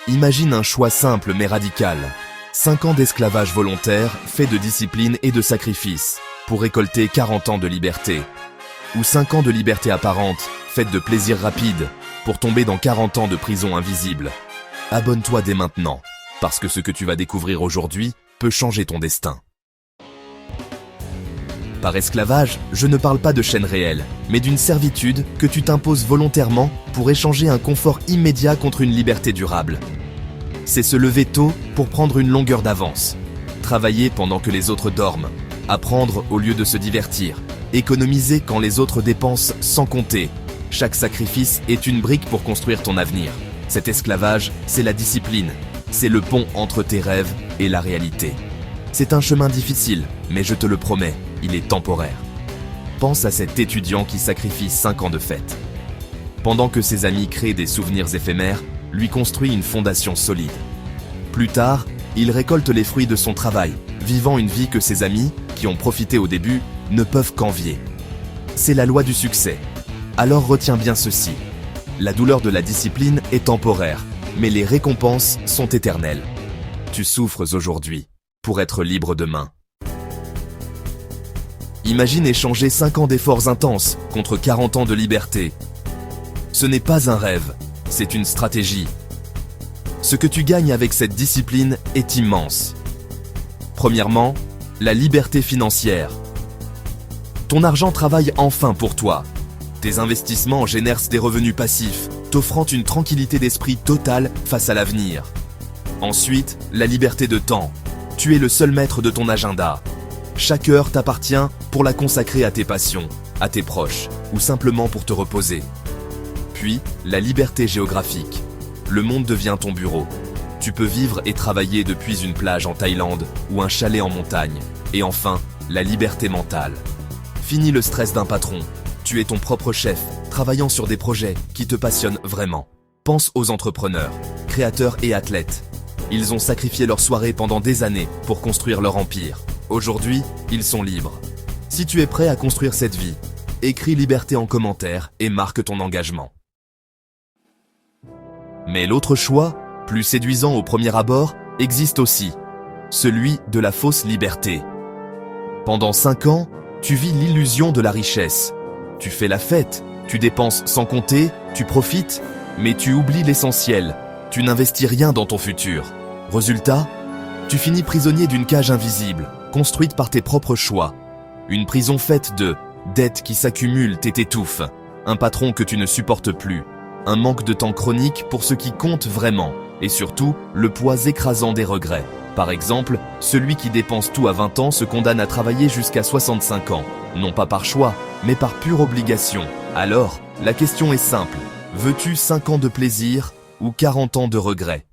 Imagine un choix simple mais radical. 5 ans d'esclavage volontaire, fait de discipline et de sacrifice, pour récolter 40 ans de liberté. Ou 5 ans de liberté apparente, faite de plaisir rapide, pour tomber dans 40 ans de prison invisible. Abonne-toi dès maintenant, parce que ce que tu vas découvrir aujourd'hui peut changer ton destin. Par esclavage, je ne parle pas de chaîne réelle, mais d'une servitude que tu t'imposes volontairement pour échanger un confort immédiat contre une liberté durable. C'est se lever tôt pour prendre une longueur d'avance, travailler pendant que les autres dorment, apprendre au lieu de se divertir, économiser quand les autres dépensent sans compter. Chaque sacrifice est une brique pour construire ton avenir. Cet esclavage, c'est la discipline, c'est le pont entre tes rêves et la réalité. C'est un chemin difficile, mais je te le promets, il est temporaire. Pense à cet étudiant qui sacrifie 5 ans de fête. Pendant que ses amis créent des souvenirs éphémères, lui construit une fondation solide. Plus tard, il récolte les fruits de son travail, vivant une vie que ses amis, qui ont profité au début, ne peuvent qu'envier. C'est la loi du succès. Alors retiens bien ceci. La douleur de la discipline est temporaire, mais les récompenses sont éternelles. Tu souffres aujourd'hui pour être libre demain. Imagine échanger 5 ans d'efforts intenses contre 40 ans de liberté. Ce n'est pas un rêve, c'est une stratégie. Ce que tu gagnes avec cette discipline est immense. Premièrement, la liberté financière. Ton argent travaille enfin pour toi. Tes investissements génèrent des revenus passifs, t'offrant une tranquillité d'esprit totale face à l'avenir. Ensuite, la liberté de temps. Tu es le seul maître de ton agenda. Chaque heure t'appartient pour la consacrer à tes passions, à tes proches, ou simplement pour te reposer. Puis, la liberté géographique. Le monde devient ton bureau. Tu peux vivre et travailler depuis une plage en Thaïlande ou un chalet en montagne. Et enfin, la liberté mentale. Fini le stress d'un patron. Tu es ton propre chef, travaillant sur des projets qui te passionnent vraiment. Pense aux entrepreneurs, créateurs et athlètes. Ils ont sacrifié leur soirée pendant des années pour construire leur empire. Aujourd'hui, ils sont libres. Si tu es prêt à construire cette vie, écris liberté en commentaire et marque ton engagement. Mais l'autre choix, plus séduisant au premier abord, existe aussi. Celui de la fausse liberté. Pendant 5 ans, tu vis l'illusion de la richesse. Tu fais la fête, tu dépenses sans compter, tu profites, mais tu oublies l'essentiel. Tu n'investis rien dans ton futur. Résultat, tu finis prisonnier d'une cage invisible, construite par tes propres choix. Une prison faite de dettes qui s'accumulent et t'étouffent, un patron que tu ne supportes plus, un manque de temps chronique pour ce qui compte vraiment, et surtout, le poids écrasant des regrets. Par exemple, celui qui dépense tout à 20 ans se condamne à travailler jusqu'à 65 ans, non pas par choix, mais par pure obligation. Alors, la question est simple, veux-tu 5 ans de plaisir ou 40 ans de regrets ?